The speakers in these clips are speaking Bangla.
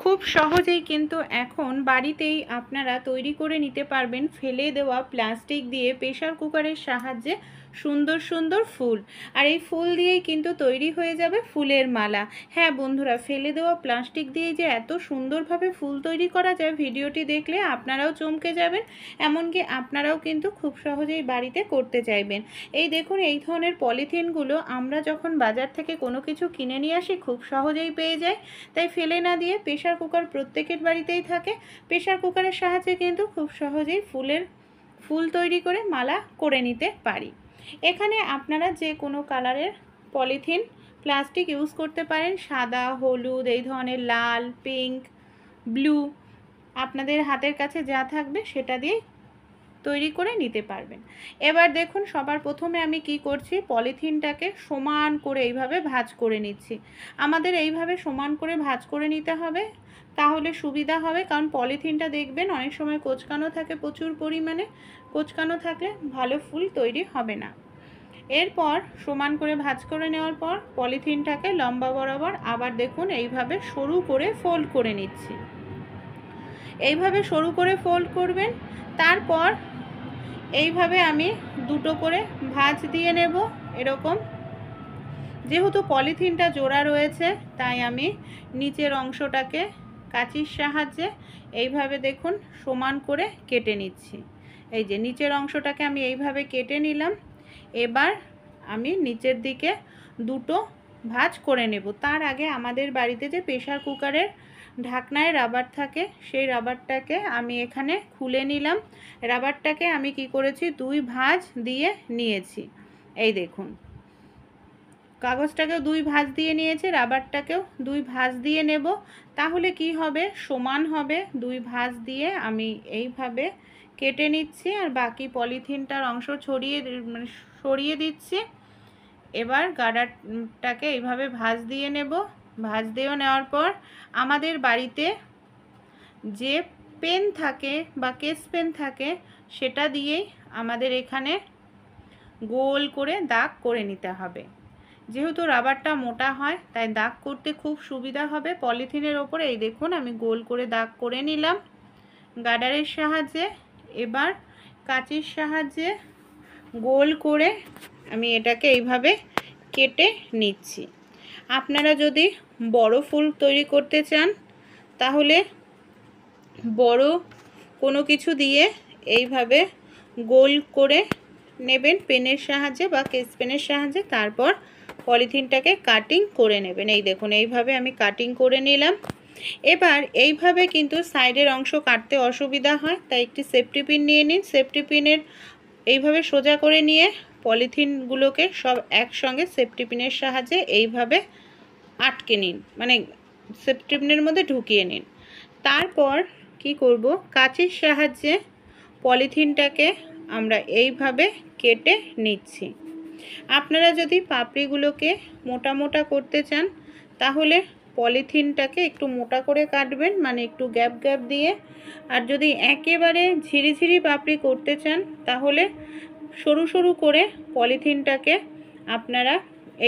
খুব সহজেই কিন্তু এখন বাড়িতেই আপনারা তৈরি করে নিতে পারবেন ফেলে দেওয়া প্লাস্টিক দিয়ে প্রেসার কুকারের সাহায্যে সুন্দর সুন্দর ফুল। আর এই ফুল দিয়েই কিন্তু তৈরি হয়ে যাবে ফুলের মালা। হ্যাঁ বন্ধুরা, ফেলে দেওয়া প্লাস্টিক দিয়ে যে এত সুন্দরভাবে ফুল তৈরি করা যায়, ভিডিওটি দেখলে আপনারাও চমকে যাবেন। এমনকি আপনারাও কিন্তু খুব সহজেই বাড়িতে করতে চাইবেন। এই দেখুন, এই ধরনের পলিথিনগুলো আমরা যখন বাজার থেকে কোনো কিছু কিনে নিয়ে আসি খুব সহজেই পেয়ে যাই। তাই ফেলে না দিয়ে প্রেসার কুকার প্রত্যেকের বাড়িতেই থাকে। প্রেসার কুকারের সাহায্যে কিন্তু খুব সহজেই ফুল তৈরি করে মালা করে নিতে পারি। এখানে আপনারা যে কোনো কালারের পলিথিন প্লাস্টিক ইউজ করতে পারেন, সাদা, হলুদ, এই ধরনের লাল, পিঙ্ক, ব্লু, আপনাদের হাতের কাছে যা থাকবে সেটা দিয়ে তৈরি করে নিতে পারবেন। এবার দেখুন, সবার প্রথমে আমি কি করছি, পলিথিনটাকে সমান করে এইভাবে ভাঁজ করে নিচ্ছি। আমাদের এইভাবে সমান করে ভাঁজ করে নিতে হবে, তাহলে সুবিধা হবে। কারণ পলিথিনটা দেখবেন অনেক সময় কোঁচকানো থাকে, প্রচুর পরিমাণে কোঁচকানো থাকলে ভালো ফুল তৈরি হবে না। এরপর সমান করে ভাঁজ করে নেওয়ার পর পলিথিনটাকে লম্বা বরাবর আবার দেখুন এইভাবে সরু করে ফোল্ড করে নিচ্ছি। এইভাবে সরু করে ফোল্ড করবেন। তারপর এইভাবে আমি দুটো করে ভাঁজ দিয়ে নেব। এরকম, যেহেতু পলিথিনটা জোড়া রয়েছে তাই আমি নিচের অংশটাকে কাঁচির সাহায্যে এইভাবে দেখুন সমান করে কেটে নিচ্ছি। এই যে নিচের অংশটাকে আমি এইভাবে কেটে নিলাম। এবার আমি নিচের দিকে দুটো ভাঁজ করে নেব। তার আগে আমাদের বাড়িতে যে প্রেসার কুকারের ঢাকনায় রাবার থাকে, সেই রাবারটাকে আমি এখানে খুলে নিলাম। রাবারটাকে আমি কি করেছি, দুই ভাঁজ দিয়ে নিয়েছি। এই দেখুন, কাগজটাকেও দুই ভাঁজ দিয়ে নিয়েছি, রাবারটাকেও দুই ভাঁজ দিয়ে নেব। তাহলে কি হবে, সমান হবে। দুই ভাঁজ দিয়ে আমি এইভাবে কেটে নিচ্ছি আর বাকি পলিথিনটার অংশ সরিয়ে দিচ্ছি। এবার গার্ডারটাকে এইভাবে ভাঁজ দিয়ে নেব। ভাঁজ দিয়ে নেওয়ার পর আমাদের বাড়িতে যে পেন থাকে বা কেস পেন থাকে সেটা দিয়েই আমাদের এখানে গোল করে দাগ করে নিতে হবে। যেহেতু রাবারটা মোটা হয় তাই দাগ করতে খুব সুবিধা হবে পলিথিনের ওপরে। এই দেখুন, আমি গোল করে দাগ করে নিলাম গার্ডারের সাহায্যে। এবার কাঁচির সাহায্যে গোল করে আমি এটাকে এইভাবে কেটে নিচ্ছি। আপনারা যদি বড় ফুল তৈরি করতে চান তাহলে বড় কোনো কিছু দিয়ে এইভাবে গোল করে নেবেন পেনের সাহায্যে বা কেস পেনের সাহায্যে। তারপর পলিথিনটাকে কাটিং করে নেবেন। এই দেখুন, এইভাবে আমি কাটিং করে নিলাম। এবার এইভাবে কিন্তু সাইডের অংশ কাটতে অসুবিধা হয়, তাই একটি সেফটি পিন নিয়ে নিন। সেফটি পিনের এইভাবে সোজা করে নিয়ে পলিথিনগুলোকে সব একসঙ্গে সেফটি পিনের সাহায্যে এইভাবে আটকে নিন, মানে সেফটি পিনের মধ্যে ঢুকিয়ে নিন। তারপর কি করব, কাঁচির সাহায্যে পলিথিনটাকে আমরা এইভাবে কেটে নিচ্ছি। আপনারা যদি পাপড়িগুলোকে মোটা মোটা করতে চান তাহলে পলিথিনটাকে একটু মোটা করে কাটবেন, মানে একটু গ্যাপ গ্যাপ দিয়ে। আর যদি একেবারে ঝিরিঝিরি পাপড়ি করতে চান তাহলে সরু সরু করে পলিথিনটাকে আপনারা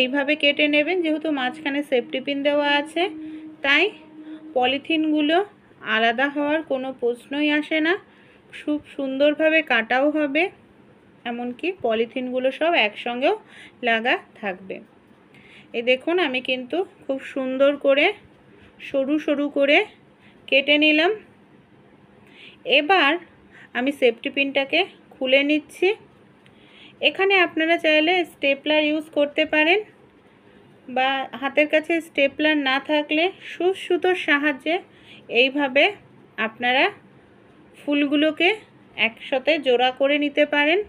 এইভাবে কেটে নেবেন। যেহেতু মাঝখানে সেফটি পিন দেওয়া আছে তাই পলিথিনগুলো আলাদা হওয়ার কোনো প্রশ্নই আসে না, খুব সুন্দরভাবে কাটাও হবে। এমনকি পলিথিনগুলো সব একসঙ্গেও লাগা থাকবে। এই দেখুন, আমি কিন্তু খুব সুন্দর করে সরু সরু করে কেটে নিলাম। এবার আমি সেফটি পিনটাকে খুলে নিচ্ছি। এখানে আপনারা চাইলে স্টেপলার ইউজ করতে পারেন, বা হাতের কাছে স্টেপলার না থাকলে সুতোর সাহায্যে এইভাবে আপনারা ফুলগুলোকে একসাথে জোড়া করে নিতে পারেন,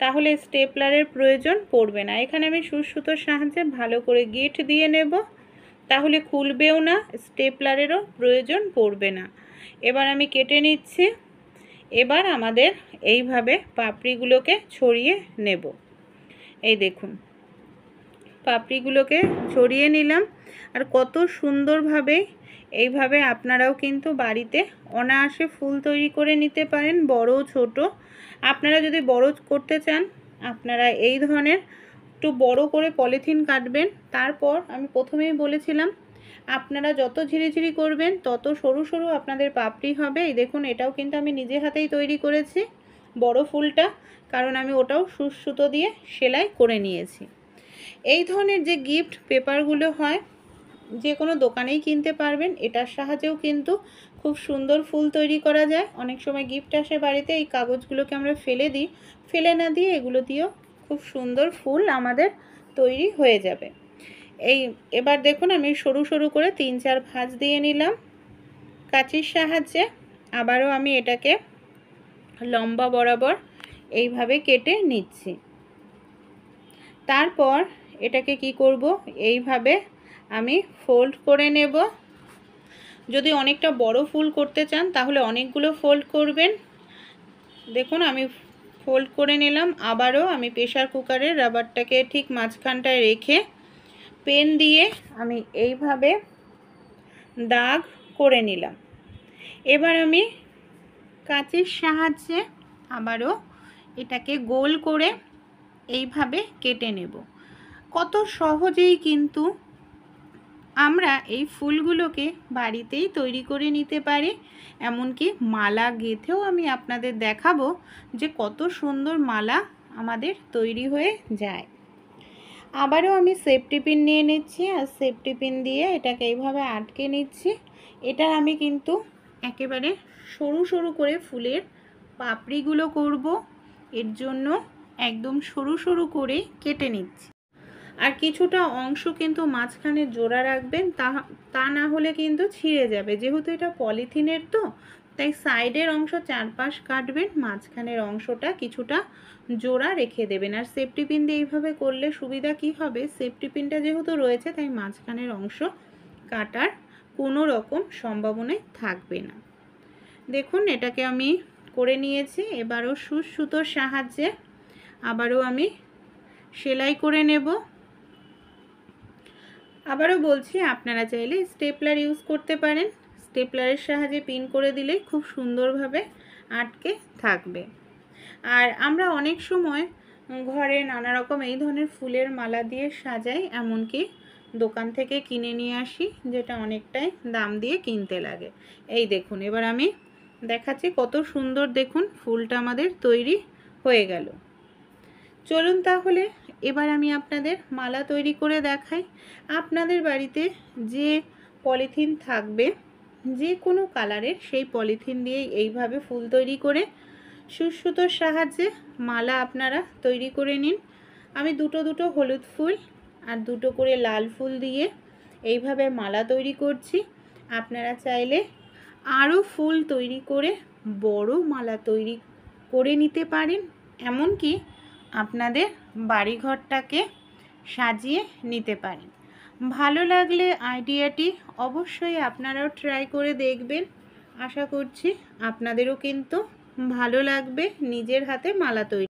তাহলে স্টেপলারের প্রয়োজন পড়বে না। এখানে আমি সুতোর সাহায্যে ভালো করে গিট দিয়ে নেব, তাহলে খুলবেও না, স্টেপলারেরও প্রয়োজন পড়বে না। এবার আমি কেটে নিচ্ছি। এবার আমাদের এইভাবে পাপড়িগুলোকে ছড়িয়ে নেব। এই দেখুন, পাপড়িগুলোকে ছড়িয়ে নিলাম। আর কত সুন্দরভাবে এইভাবে আপনারাও কিন্তু বাড়িতে অনায়াসে ফুল তৈরি করে নিতে পারেন, বড় ছোট। আপনারা যদি বড় করতে চান আপনারা এই ধরনের একটু বড় করে পলিথিন কাটবেন। তারপর আমি প্রথমেই বলেছিলাম আপনারা যত ঝিরিঝিরি করবেন তত সরু সরু আপনাদের পাপড়ি হবে। এই দেখুন, এটাও কিন্তু আমি নিজে হাতেই তৈরি করেছি বড় ফুলটা, কারণ আমি ওটাও সুতো দিয়ে সেলাই করে নিয়েছি। এই ধরনের যে গিফট পেপারগুলো হয় যে কোনো দোকানেই কিনতে পারবেন। এটার সাহায্যেও কিন্তু খুব সুন্দর ফুল তৈরি করা যায়। অনেক সময় গিফট আসে বাড়িতে, এই কাগজগুলোকে আমরা ফেলে দিই, ফেলে না দিয়ে এগুলো দিয়েও খুব সুন্দর ফুল আমাদের তৈরি হয়ে যাবে। এবার দেখুন, আমি সরু সরু করে 3-4 ভাঁজ দিয়ে নিলাম কাঁচির সাহায্যে। আবারও আমি এটাকে লম্বা বরাবর এইভাবে কেটে নিচ্ছি। তারপর এটাকে কি করব, এইভাবে আমি ফোল্ড করে নেব। যদি অনেকটা বড় ফুল করতে চান তাহলে অনেকগুলো ফোল্ড করবেন। দেখুন আমি ফোল্ড করে নিলাম। আবারও আমি প্রেসার কুকারের রাবারটাকে ঠিক মাঝখানটায় রেখে পেন দিয়ে আমি এইভাবে দাগ করে নিলাম। এবার আমি কাঁচির সাহায্যে আবারও এটাকে গোল করে এইভাবে কেটে নেব। কত সহজেই কিন্তু আমরা এই ফুলগুলোকে বাড়িতেই তৈরি করে নিতে পারি। এমনকি মালা গেঁথেও আমি আপনাদের দেখাবো যে কত সুন্দর মালা আমাদের তৈরি হয়ে যায়। আবারও আমি সেফটি পিন নিয়ে নিচ্ছি, আর সেফটি পিন দিয়ে এটাকে এইভাবে আটকে নিচ্ছি। এটা আমি কিন্তু একেবারে সরু সরু করে ফুলের পাপড়িগুলো করব, এর জন্য একদম সরু সরু করে কেটে নিচ্ছি। আর কিছুটা অংশ কিন্তু মাঝখানে জোড়া রাখবেন, তা না হলে কিন্তু ছিঁড়ে যাবে। যেহেতু এটা পলিথিনের তো, তাই সাইডের অংশ চারপাশ কাটবেন, মাঝখানের অংশটা কিছুটা জোড়া রেখে দেবেন। আর সেফটি পিন দিয়ে এইভাবে করলে সুবিধা কি হবে, সেফটি পিনটা যেহেতু রয়েছে তাই মাঝখানের অংশ কাটার কোনো রকম সম্ভাবনাই থাকবে না। দেখুন এটাকে আমি করে নিয়েছি। এবারও সুতোর সাহায্যে আবারও আমি সেলাই করে নেব। আবারও বলছি, আপনারা চাইলে স্টেপলার ইউজ করতে পারেন। স্টেপলারের সাহায্যে পিন করে দিলে খুব সুন্দরভাবে আটকে থাকবে। আর আমরা অনেক সময় ঘরে নানা রকম এই ধরনের ফুলের মালা দিয়ে সাজাই, এমনকি দোকান থেকে কিনে নিয়ে আসি, যেটা অনেকটাই দাম দিয়ে কিনতে লাগে। এই দেখুন, এবার আমি দেখাচ্ছি কত সুন্দর, দেখুন ফুলটা আমাদের তৈরি হয়ে গেল। চলুন তাহলে এবার আমি আপনাদের মালা তৈরি করে দেখাই। আপনাদের বাড়িতে যে পলিথিন থাকবে যে কোনো কালারের, সেই পলিথিন দিয়ে এইভাবে ফুল তৈরি করে সুতোর সাহায্যে মালা আপনারা তৈরি করে নিন। আমি দুটো হলুদ ফুল আর দুটো করে লাল ফুল দিয়ে এইভাবে মালা তৈরি করছি। আপনারা চাইলে আরও ফুল তৈরি করে বড় মালা তৈরি করে নিতে পারেন, এমনকি আপনাদের বাড়িঘরটাকে সাজিয়ে নিতে পারেন। ভালো লাগলে আইডিয়াটি অবশ্যই আপনারাও ট্রাই করে দেখবেন। আশা করছি আপনাদেরও কিন্তু ভালো লাগবে নিজের হাতে মালা তৈরি।